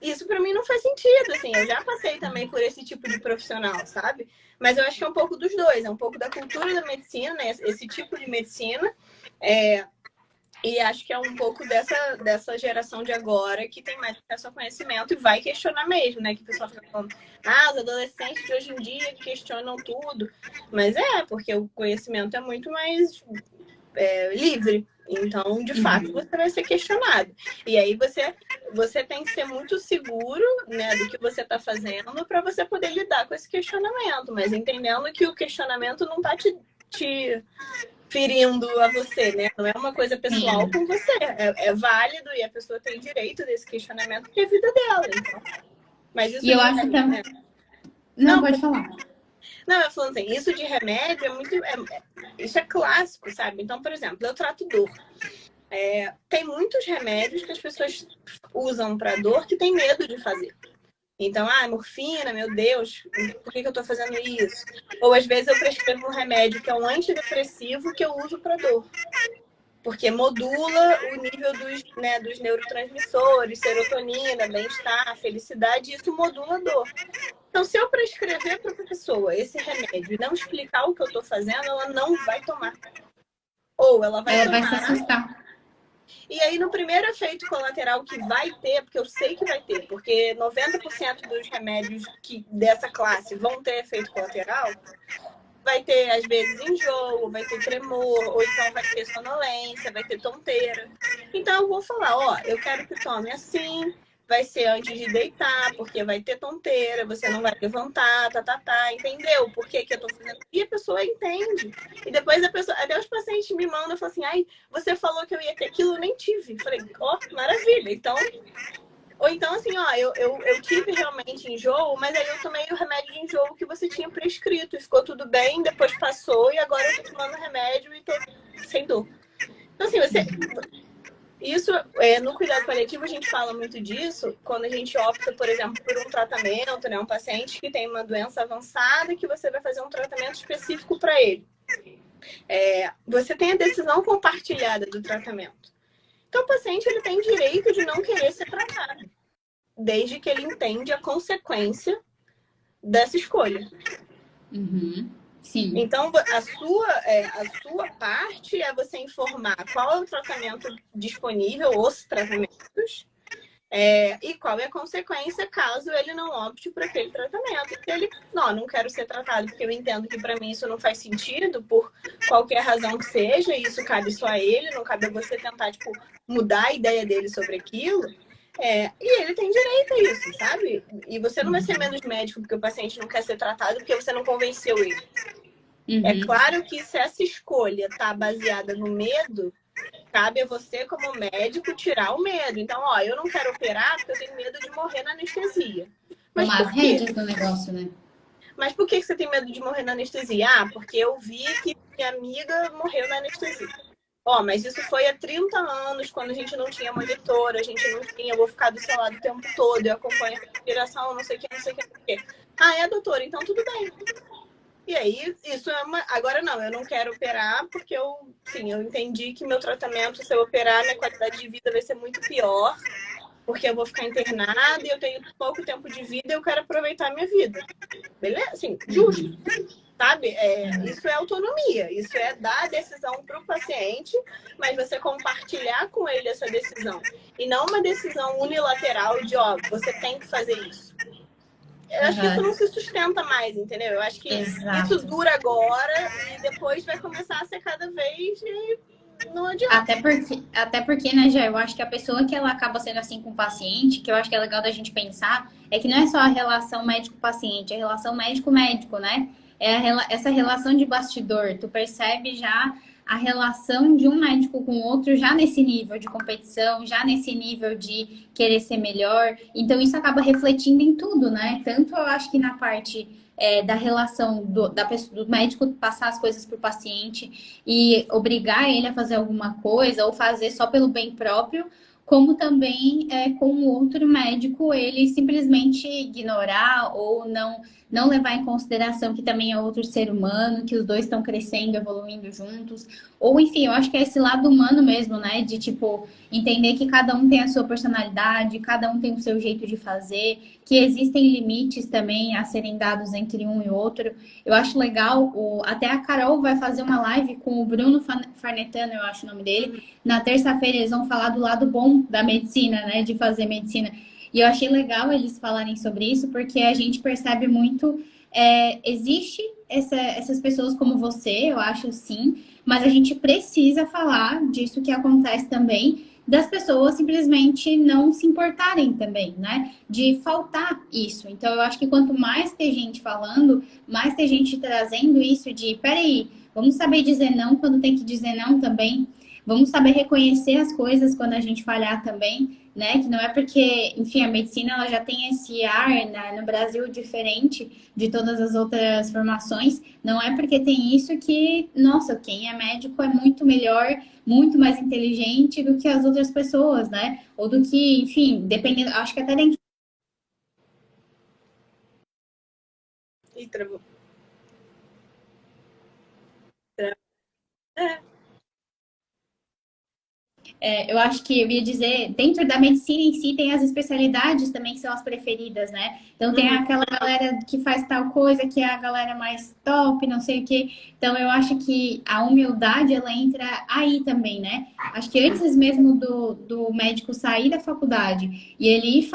Isso para mim não faz sentido, assim. Eu já passei também por esse tipo de profissional, sabe? Mas eu acho que é um pouco dos dois, é um pouco da cultura da medicina, né? Esse tipo de medicina. E acho que é um pouco dessa geração de agora que tem mais acesso ao conhecimento e vai questionar mesmo, né? Que o pessoal fica falando, os adolescentes de hoje em dia questionam tudo. Mas porque o conhecimento é muito mais livre. Então, de fato, você vai ser questionado. E aí você tem que ser muito seguro, né, do que você está fazendo para você poder lidar com esse questionamento, mas entendendo que o questionamento não está te ferindo a você, né? Não é uma coisa pessoal com você. É válido e a pessoa tem direito desse questionamento porque é a vida dela. Então. Mas isso e eu acho também. Não, pode falar. Não, eu falando assim, isso de remédio é muito. Isso é clássico, sabe? Então, por exemplo, eu trato dor. Tem muitos remédios que as pessoas usam para dor que tem medo de fazer. Então, morfina, meu Deus, por que eu tô fazendo isso? Ou às vezes eu prescrevo um remédio que é um antidepressivo que eu uso para dor. Porque modula o nível dos neurotransmissores, serotonina, bem-estar, felicidade, e isso modula a dor. Então, se eu prescrever para a pessoa esse remédio e não explicar o que eu estou fazendo, ela não vai tomar. Ou ela vai tomar. Vai se assustar. E aí, no primeiro efeito colateral que vai ter, porque eu sei que vai ter, porque 90% dos remédios dessa classe vão ter efeito colateral, vai ter, às vezes, enjoo, vai ter tremor, ou então vai ter sonolência, vai ter tonteira. Então, eu vou falar, eu quero que tome assim, vai ser antes de deitar, porque vai ter tonteira, você não vai levantar, entendeu? Por que eu tô fazendo? E a pessoa entende. E depois até os pacientes me mandam, falam assim, você falou que eu ia ter aquilo, eu nem tive. Falei, maravilha. Então, ou então assim, eu tive realmente enjoo, mas aí eu tomei o remédio de enjoo que você tinha prescrito e ficou tudo bem, depois passou e agora eu tô tomando remédio e tô sem dor. Então, assim, Isso, no cuidado paliativo, a gente fala muito disso quando a gente opta, por exemplo, por um tratamento, né? Um paciente que tem uma doença avançada que você vai fazer um tratamento específico para ele. Você tem a decisão compartilhada do tratamento. Então, o paciente ele tem direito de não querer ser tratado, desde que ele entende a consequência dessa escolha. Uhum. Sim. Então, a sua parte é você informar qual é o tratamento disponível, os tratamentos, e qual é a consequência caso ele não opte por aquele tratamento. Se ele, não quero ser tratado porque eu entendo que para mim isso não faz sentido, por qualquer razão que seja, e isso cabe só a ele, não cabe a você tentar, tipo, mudar a ideia dele sobre aquilo. E ele tem direito a isso, sabe? E você não vai ser menos médico porque o paciente não quer ser tratado porque você não convenceu ele. Uhum. É claro que se essa escolha está baseada no medo, cabe a você, como médico, tirar o medo. Então, eu não quero operar porque eu tenho medo de morrer na anestesia. Mas Tomar as por quê? rédeas do negócio, né? Mas por que você tem medo de morrer na anestesia? Porque eu vi que minha amiga morreu na anestesia. Mas isso foi há 30 anos, quando a gente não tinha monitor, a gente não tinha, eu vou ficar do seu lado o tempo todo, eu acompanho a respiração, não sei o que, não sei o que, não sei o que. Doutora, então tudo bem. E aí, isso é uma... Agora não, eu não quero operar porque eu entendi que meu tratamento, se eu operar, minha qualidade de vida vai ser muito pior, porque eu vou ficar internada e eu tenho pouco tempo de vida e eu quero aproveitar a minha vida. Beleza? Assim, justo. Sabe? Isso é autonomia, isso é dar a decisão para o paciente, mas você compartilhar com ele essa decisão. E não uma decisão unilateral de, você tem que fazer isso. Eu acho que isso não se sustenta mais, entendeu? Eu acho que isso dura agora e depois vai começar a ser cada vez e não adianta. Até porque, né, já eu acho que a pessoa que ela acaba sendo assim com o paciente, que eu acho que é legal da gente pensar, é que não é só a relação médico-paciente, é a relação médico-médico, né? Essa relação de bastidor. Tu percebe já a relação de um médico com o outro já nesse nível de competição, já nesse nível de querer ser melhor. Então, isso acaba refletindo em tudo, né? Tanto eu acho que na parte da relação do médico passar as coisas para o paciente e obrigar ele a fazer alguma coisa ou fazer só pelo bem próprio, como também com o outro médico ele simplesmente ignorar ou não levar em consideração que também é outro ser humano, que os dois estão crescendo, evoluindo juntos. Ou, enfim, eu acho que é esse lado humano mesmo, né? De, tipo, entender que cada um tem a sua personalidade, cada um tem o seu jeito de fazer, que existem limites também a serem dados entre um e outro. Eu acho legal, até a Carol vai fazer uma live com o Bruno Farnetano, eu acho o nome dele. Na terça-feira eles vão falar do lado bom da medicina, né? De fazer medicina. E eu achei legal eles falarem sobre isso, porque a gente percebe muito. Existe essas pessoas como você, eu acho sim, mas a gente precisa falar disso que acontece também, das pessoas simplesmente não se importarem também, né? De faltar isso. Então, eu acho que quanto mais ter gente falando, mais ter gente trazendo isso de, peraí, vamos saber dizer não quando tem que dizer não também. Vamos saber reconhecer as coisas quando a gente falhar também, né? Que não é porque, enfim, a medicina ela já tem esse ar, né, no Brasil diferente de todas as outras formações. Não é porque tem isso que, nossa, quem é médico é muito melhor, muito mais inteligente do que as outras pessoas, né? Ou do que, enfim, dependendo, acho que até dentro. Ih, travou. Eu acho que eu ia dizer, dentro da medicina em si, tem as especialidades também que são as preferidas, né? Então, tem aquela galera que faz tal coisa, que é a galera mais top, não sei o quê. Então, eu acho que a humildade, ela entra aí também, né? Acho que antes mesmo do médico sair da faculdade e ele ir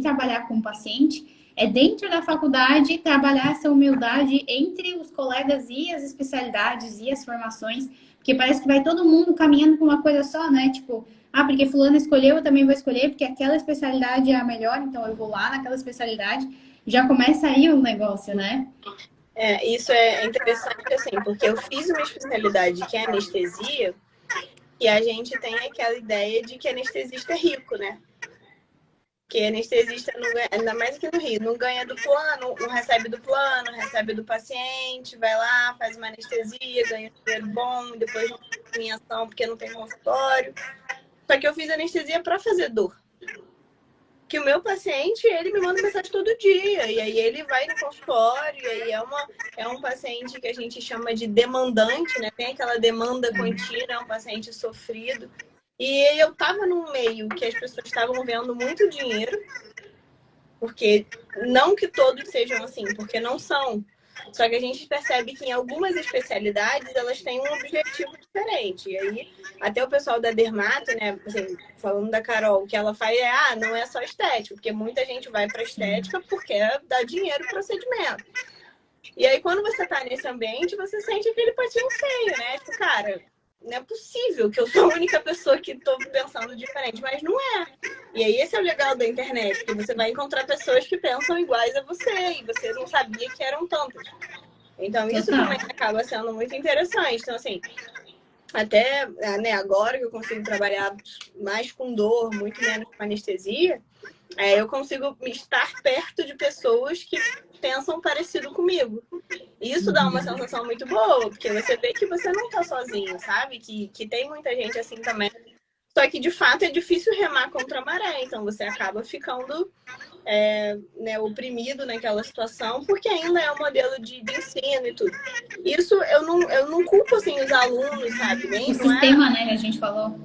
trabalhar com o paciente, é dentro da faculdade trabalhar essa humildade entre os colegas e as especialidades e as formações, porque parece que vai todo mundo caminhando com uma coisa só, né? Tipo, porque fulano escolheu, eu também vou escolher, porque aquela especialidade é a melhor, então eu vou lá naquela especialidade. Já começa aí o negócio, né? Isso é interessante, assim, porque eu fiz uma especialidade que é anestesia, e a gente tem aquela ideia de que anestesista é rico, né? Que anestesista não ganha, ainda mais aqui no Rio, não ganha do plano, não recebe do plano, recebe do paciente, vai lá, faz uma anestesia, ganha um dinheiro bom, depois não tem ação porque não tem consultório. Só que eu fiz anestesia para fazer dor. Que o meu paciente, ele me manda mensagem todo dia. E aí ele vai no consultório, e aí é um paciente que a gente chama de demandante, né? Tem aquela demanda contínua, é um paciente sofrido. E eu tava num meio que as pessoas estavam vendo muito dinheiro, porque não que todos sejam assim, porque não são. Só que a gente percebe que em algumas especialidades elas têm um objetivo diferente. E aí, até o pessoal da dermato, né, assim, falando da Carol, o que ela faz não é só estética, porque muita gente vai para estética porque dá dinheiro pro procedimento. E aí, quando você tá nesse ambiente, você sente aquele patinho feio, né? Tipo, cara, não é possível que eu sou a única pessoa que tô pensando diferente, mas não é. E aí, esse é o legal da internet, que você vai encontrar pessoas que pensam iguais a você, e você não sabia que eram tantas. Então, isso Total. também acaba sendo muito interessante. Então, assim, até né, agora que eu consigo trabalhar mais com dor, muito menos com anestesia, eu consigo estar perto de pessoas que pensam parecido comigo. E isso dá uma sensação muito boa, porque você vê que você não tá sozinho, sabe? Que tem muita gente assim também. Só que, de fato, é difícil remar contra a maré. Então, você acaba ficando né, oprimido naquela situação, porque ainda é um modelo de ensino e tudo. Isso eu não culpo, assim, os alunos, sabe? Nem, O não sistema, né, que a gente falou.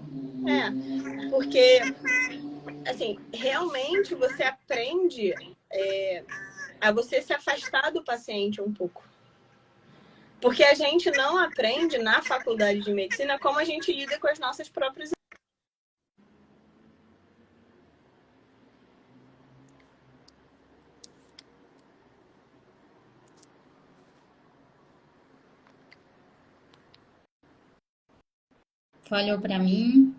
porque, assim, realmente você aprende a você se afastar do paciente um pouco. Porque a gente não aprende na faculdade de medicina como a gente lida com as nossas próprias. Falhou pra mim.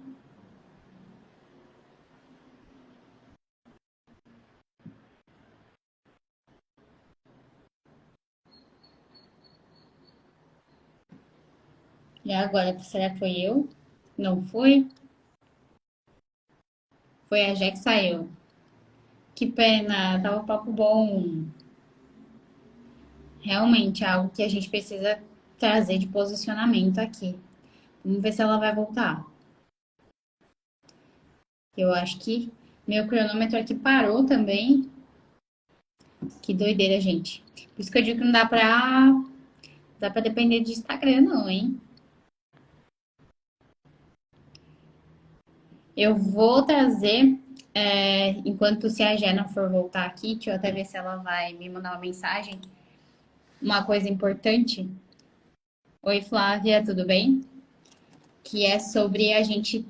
E agora, será que foi eu? Não foi? Foi a Jé que saiu. Que pena, tava um papo bom. Realmente é algo que a gente precisa trazer de posicionamento aqui. Vamos ver se ela vai voltar. Eu acho que meu cronômetro aqui parou também. Que doideira, gente. Por isso que eu digo que não dá pra depender de Instagram, não, hein? Eu vou trazer, enquanto se a Jé não for voltar aqui, deixa eu até ver se ela vai me mandar uma mensagem. Uma coisa importante. Oi, Flávia, tudo bem? Que é sobre a gente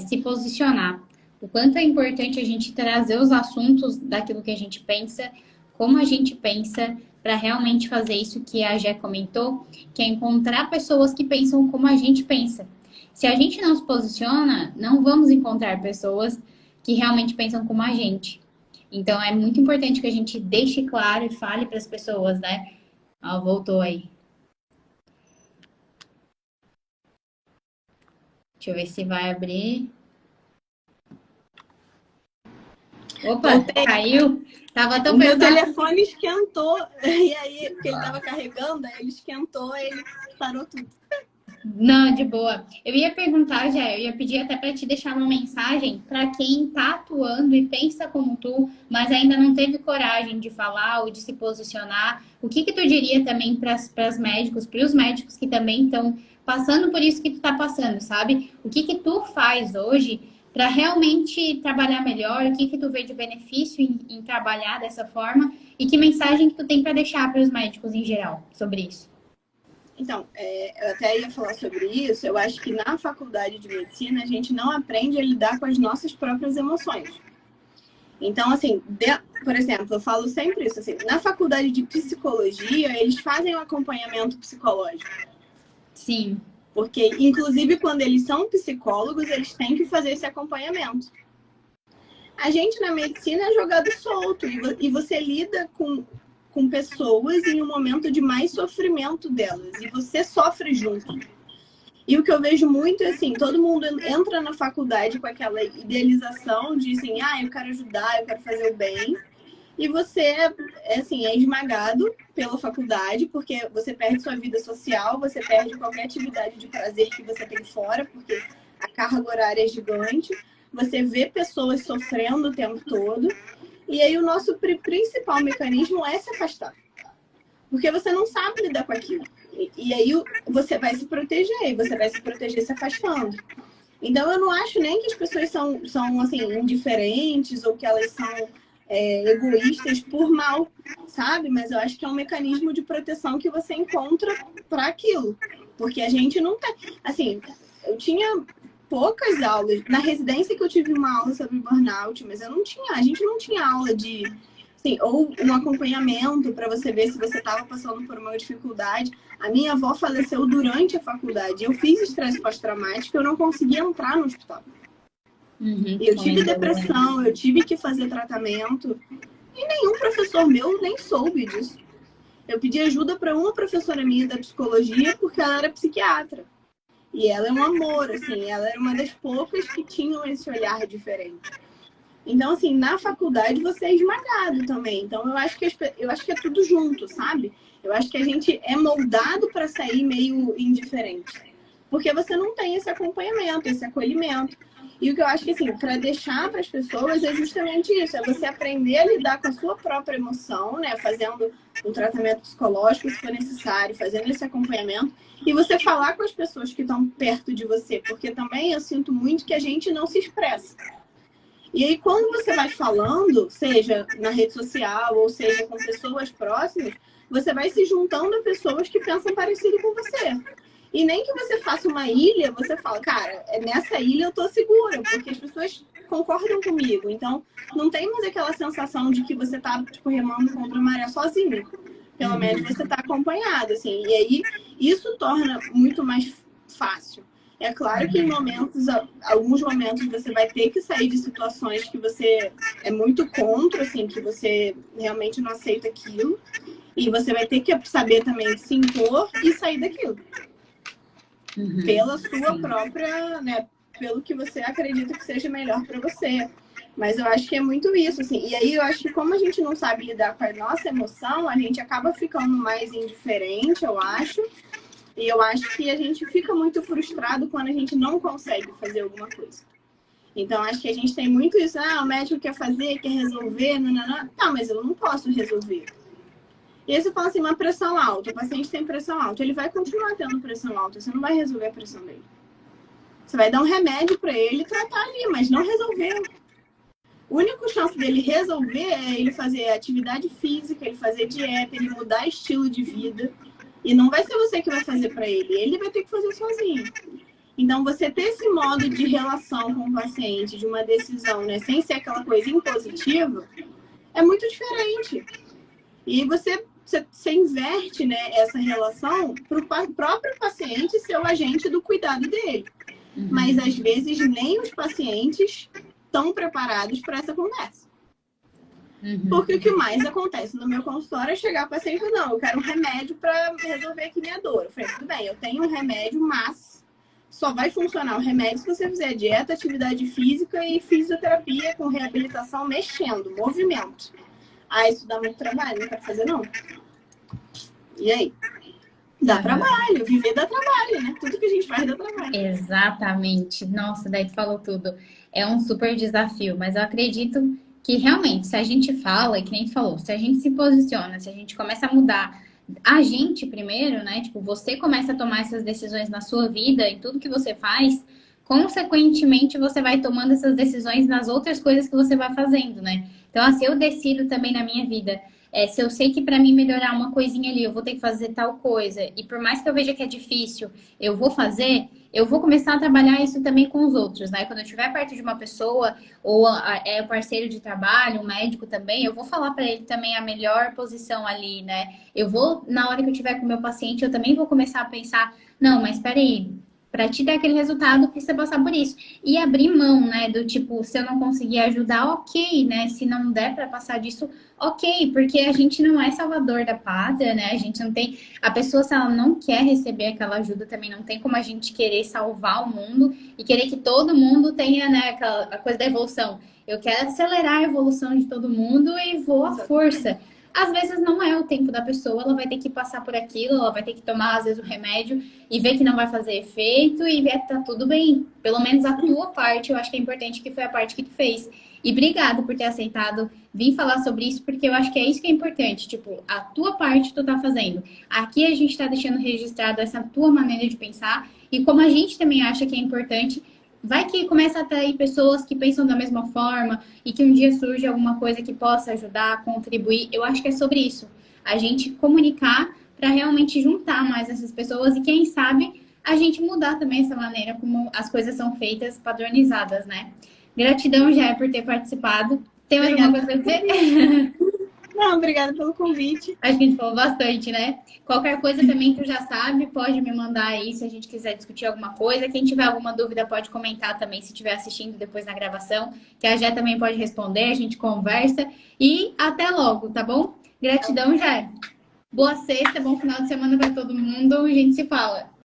se posicionar. O quanto é importante a gente trazer os assuntos daquilo que a gente pensa, como a gente pensa, para realmente fazer isso que a Jé comentou, que é encontrar pessoas que pensam como a gente pensa. Se a gente não se posiciona, não vamos encontrar pessoas que realmente pensam como a gente. Então é muito importante que a gente deixe claro e fale para as pessoas, né? Ó, voltou aí. Deixa eu ver se vai abrir. Opa, caiu. Tava tão O meu pesado. telefone esquentou, e aí, porque ele tava carregando, aí ele esquentou, aí ele parou tudo. Não, de boa. Eu ia perguntar, já, eu ia pedir até para te deixar uma mensagem para quem tá atuando e pensa como tu, mas ainda não teve coragem de falar ou de se posicionar. O que que tu diria também para os médicos que também estão passando por isso que tu tá passando, sabe? O que que tu faz hoje para realmente trabalhar melhor? O que que tu vê de benefício em trabalhar dessa forma? E que mensagem que tu tem para deixar para os médicos em geral sobre isso? Então, eu até ia falar sobre isso. Eu acho que na faculdade de medicina a gente não aprende a lidar com as nossas próprias emoções. Então, assim, por exemplo, eu falo sempre isso, assim, na faculdade de psicologia, eles fazem um acompanhamento psicológico. Sim. Porque, inclusive, quando eles são psicólogos, eles têm que fazer esse acompanhamento. A gente, na medicina, é jogado solto. E você lida com pessoas em um momento de mais sofrimento delas. E você sofre junto. E o que eu vejo muito é assim, todo mundo entra na faculdade com aquela idealização de assim, eu quero ajudar, eu quero fazer o bem. E você assim, é esmagado pela faculdade, porque você perde sua vida social, você perde qualquer atividade de prazer que você tem fora, porque a carga horária é gigante, você vê pessoas sofrendo o tempo todo, e aí o nosso principal mecanismo é se afastar. Porque você não sabe lidar com aquilo. E aí você vai se proteger, e você vai se proteger se afastando. Então eu não acho nem que as pessoas são assim, indiferentes ou que elas são egoístas por mal, sabe? Mas eu acho que é um mecanismo de proteção que você encontra para aquilo. Porque a gente não tem... Assim, eu tinha poucas aulas. Na residência que eu tive uma aula sobre burnout, mas a gente não tinha aula de... Assim, ou um acompanhamento para você ver se você estava passando por uma dificuldade. A minha avó faleceu durante a faculdade. Eu fiz estresse pós-traumático, eu não conseguia entrar no hospital. Eu tive depressão, eu tive que fazer tratamento. E nenhum professor meu nem soube disso. Eu pedi ajuda para uma professora minha da psicologia porque ela era psiquiatra. E ela é um amor, assim, ela era uma das poucas que tinham esse olhar diferente. Então, assim, na faculdade você é esmagado também. Então, eu acho que é tudo junto, sabe? Eu acho que a gente é moldado para sair meio indiferente. Porque você não tem esse acompanhamento, esse acolhimento. E o que eu acho que, assim, para deixar para as pessoas é justamente isso. É você aprender a lidar com a sua própria emoção, né? Fazendo um tratamento psicológico, se for necessário, fazendo esse acompanhamento. E você falar com as pessoas que estão perto de você. Porque também eu sinto muito que a gente não se expressa. E aí, quando você vai falando, seja na rede social ou seja com pessoas próximas, você vai se juntando a pessoas que pensam parecido com você. E nem que você faça uma ilha, você fala, cara, nessa ilha eu tô segura, porque as pessoas concordam comigo. Então, não tem mais aquela sensação de que você tá, tipo, remando contra a maré sozinho. Pelo menos você tá acompanhado, assim. E aí, isso torna muito mais fácil. É claro que em alguns momentos você vai ter que sair de situações que você é muito contra, assim, que você realmente não aceita aquilo. E você vai ter que saber também se impor e sair daquilo. Pela sua própria, né, pelo que você acredita que seja melhor para você. Mas eu acho que é muito isso, assim. E aí eu acho que como a gente não sabe lidar com a nossa emoção, a gente acaba ficando mais indiferente, eu acho. E eu acho que a gente fica muito frustrado quando a gente não consegue fazer alguma coisa. Então, acho que a gente tem muito isso. O médico quer fazer, quer resolver, nananã. Tá, mas eu não posso resolver. E aí você fala assim, uma pressão alta. O paciente tem pressão alta. Ele vai continuar tendo pressão alta. Você não vai resolver a pressão dele. Você vai dar um remédio para ele e tratar ali, mas não resolver. O único chance dele resolver é ele fazer atividade física, ele fazer dieta, ele mudar estilo de vida. E não vai ser você que vai fazer para ele. Ele vai ter que fazer sozinho. Então, você ter esse modo de relação com o paciente, de uma decisão, né, sem ser aquela coisa impositiva, é muito diferente. E você inverte, né, essa relação para o próprio paciente ser o agente do cuidado dele. Mas, às vezes, nem os pacientes estão preparados para essa conversa. Porque o que mais acontece no meu consultório é chegar o paciente e não, eu quero um remédio para resolver aqui minha dor. Eu falei, tudo bem, eu tenho um remédio, mas só vai funcionar o remédio se você fizer dieta, atividade física e fisioterapia com reabilitação mexendo, movimento. Isso dá muito trabalho, não quero fazer não. E aí? Dá trabalho, viver dá trabalho, né? Tudo que a gente faz dá trabalho. Exatamente. Nossa, daí tu falou tudo. É um super desafio, mas eu acredito que realmente, se a gente fala, que nem tu falou, se a gente se posiciona, se a gente começa a mudar a gente primeiro, né? Tipo, você começa a tomar essas decisões na sua vida e tudo que você faz, consequentemente você vai tomando essas decisões nas outras coisas que você vai fazendo, né? Então, assim, eu decido também na minha vida. Se eu sei que para mim melhorar uma coisinha ali, eu vou ter que fazer tal coisa, e por mais que eu veja que é difícil, eu vou fazer, eu vou começar a trabalhar isso também com os outros, né? Quando eu estiver perto de uma pessoa, ou é o parceiro de trabalho, um médico também, eu vou falar para ele também a melhor posição ali, né? Eu vou, na hora que eu estiver com o meu paciente, eu também vou começar a pensar, não, mas peraí, para te dar aquele resultado, precisa passar por isso. E abrir mão, né? Do tipo, se eu não conseguir ajudar, ok, né? Se não der para passar disso, ok, porque a gente não é salvador da pátria, né? A gente não tem. A pessoa, se ela não quer receber aquela ajuda, também não tem como a gente querer salvar o mundo e querer que todo mundo tenha, né, a coisa da evolução. Eu quero acelerar a evolução de todo mundo e vou à força. às vezes não é o tempo da pessoa, ela vai ter que passar por aquilo, ela vai ter que tomar, às vezes, o remédio e ver que não vai fazer efeito e ver que tá tudo bem. Pelo menos a tua parte, eu acho que é importante, que foi a parte que tu fez. E obrigado por ter aceitado vir falar sobre isso, porque eu acho que é isso que é importante. Tipo, a tua parte tu tá fazendo. Aqui a gente tá deixando registrado essa tua maneira de pensar e como a gente também acha que é importante. Vai que começa a atrair pessoas que pensam da mesma forma e que um dia surge alguma coisa que possa ajudar, contribuir. Eu acho que é sobre isso. A gente comunicar para realmente juntar mais essas pessoas e, quem sabe, a gente mudar também essa maneira como as coisas são feitas, padronizadas, né? Gratidão, Jé, por ter participado. Tem mais alguma coisa para dizer? Não, obrigada pelo convite. Acho que a gente falou bastante, né? Qualquer coisa também tu já sabe, pode me mandar aí se a gente quiser discutir alguma coisa. Quem tiver alguma dúvida pode comentar também se estiver assistindo depois na gravação, que a Jé também pode responder, a gente conversa. E até logo, tá bom? Gratidão, Jé. Boa sexta, bom final de semana para todo mundo. A gente se fala.